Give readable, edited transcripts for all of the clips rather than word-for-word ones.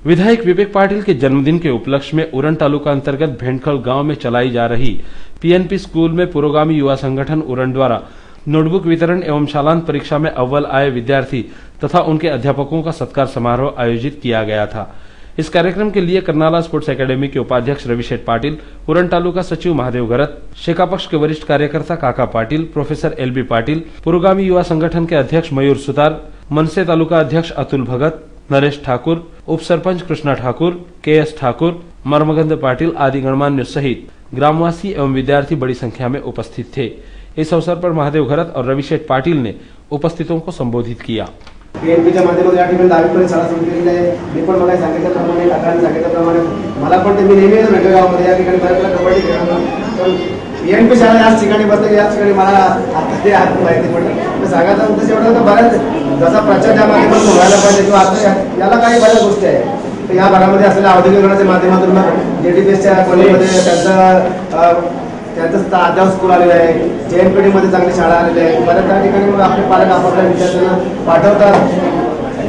विधायक विवेक पाटिल के जन्मदिन के उपलक्ष्य में उरण तालुका अंतर्गत भेंडखल गांव में चलाई जा रही पीएनपी स्कूल में पुरोगामी युवा संगठन उरण द्वारा नोटबुक वितरण एवं शालांत परीक्षा में अव्वल आए विद्यार्थी तथा उनके अध्यापकों का सत्कार समारोह आयोजित किया गया था। इस कार्यक्रम के लिए करनाला स्पोर्ट्स एकेडमी के उपाध्यक्ष रविशेठ पाटिल, उरण तालुका सचिव महादेव गरत, शेका पक्ष के वरिष्ठ कार्यकर्ता काका पाटिल, प्रोफेसर एलबी पाटिल, पुरोगामी युवा संगठन के अध्यक्ष मयूर सुतार, मनसे तालुका अध्यक्ष अतुल भगत, नरेश ठाकुर, उप सरपंच कृष्णा ठाकुर, केएस ठाकुर, मर्मगंध पाटिल आदि गणमान्य सहित ग्रामवासी एवं विद्यार्थी बड़ी संख्या में उपस्थित थे। इस अवसर पर महादेव गरत और रविशेठ पाटिल ने उपस्थितों को संबोधित किया। पीएनपीच्या माध्यमातून या ठिकाणी 10वीपर्यंत शाळा सुरू केलेली आहे। मी पण मला सांगितल्याप्रमाणे काकांनी सांगितल्याप्रमाणे मला पण ते मी नेहमी भेटगावमध्ये या ठिकाणी बऱ्याच कबड्डी खेळतो, पण पीएनपी शाळा याच ठिकाणी बसते, याच ठिकाणी मला आता ते आज माहिती पडलं। तर सांगायचा उद्देश एवढा होता, बऱ्याच जसा प्रचार त्या माध्यमातून व्हायला पाहिजे किंवा आता याला काही बऱ्याच गोष्टी आहेत। तर या भागामध्ये असलेल्या औद्योगिकरणाच्या माध्यमातून जेडीपीएसच्या कॉलेजमध्ये त्यांचं अध्यापक स्कूल आलेलं आहे, जेएनपीडी मध्ये चांगली शाळा आलेली आहे। बऱ्याच त्या ठिकाणी मग आपले पालक आपापल्या विद्यार्थ्यांना पाठवतात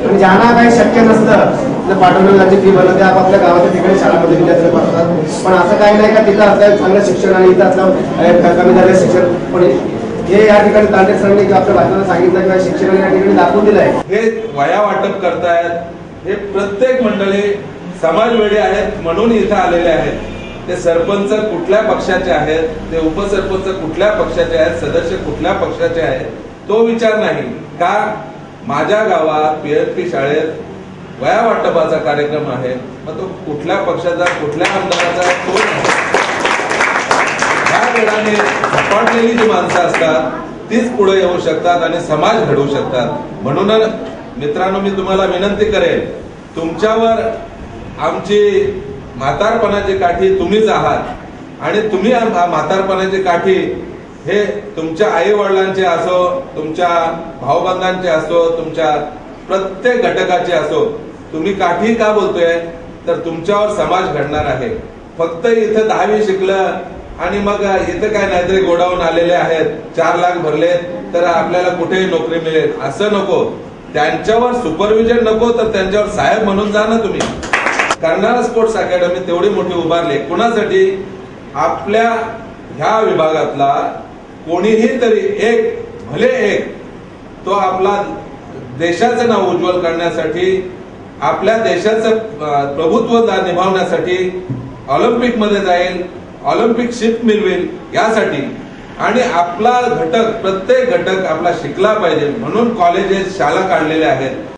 आणि ज्यांना काही शक्य नसतं तर पाठवलेलं त्यांची फी भरते आपापल्या गावाच्या ठिकाणी शाळांमध्ये विद्यार्थ्यांना पाठवतात। पण असं काही नाही का तिथं असलं चांगलं शिक्षण आणि इथं असलं कमी झालेलं शिक्षण, पण हे या ठिकाणी तांडे सरांनी आपल्या भाषणाला सांगितलं किंवा शिक्षणाने या ठिकाणी दाखवून दिलं आहे। हे वया वाटप करतायत, हे प्रत्येक मंडळी समाजवेडे आहेत म्हणून इथं आलेले आहेत। ते सरपंच कुठल्या पक्षाचे आहेत, ते उपसरपंच कुठल्या पक्षाचे आहेत, सदस्य कुठल्या पक्षाचे आहेत, तो विचार नाही का माझ्या गावात पीएनपी शाळेत वया वाटपाचा कार्यक्रम आहे, मग तो कुठल्या पक्षाचा कुठल्या आमदाराचा तो नाही। ह्या वेळाने झपाटलेली जी माणसं असतात तीच पुढे येऊ शकतात आणि समाज घडवू शकतात। म्हणून मित्रांनो, मी तुम्हाला विनंती करेन, तुमच्यावर आमची म्हातारपणाची काठी तुम्हीच आहात आणि तुम्ही म्हातारपणाची काठी हे तुमच्या आई वडिलांचे असो, तुमच्या भाऊबंधांचे असो, तुमच्या प्रत्येक घटकाचे असो, तुम्ही काठी का बोलतोय तर तुमच्यावर समाज घडणार आहे। फक्त इथं 10वी शिकलं आणि मग इथं काय नाहीतरी गोडाऊन आलेले आहेत, 4 लाख भरले तर आपल्याला कुठेही नोकरी मिळेल असं नको। त्यांच्यावर सुपरविजन नको तर त्यांच्यावर साहेब म्हणून जा ना तुम्ही। करनाला स्पोर्ट्स अकॅडमी तेवढी मोठी उभारली कुणासाठी? आपल्या ह्या विभागातला कोणीही तरी एक, भले एक, तो आपला देशाचं नाव उज्ज्वल करण्यासाठी, आपल्या देशाचं प्रभुत्व निभावण्यासाठी ऑलिम्पिक मध्ये जाईल, ऑलिम्पिक शिफ्ट मिळवेल यासाठी, आणि आपला घटक प्रत्येक घटक आपला शिकला पाहिजे म्हणून कॉलेजेस शाळा काढलेल्या आहेत।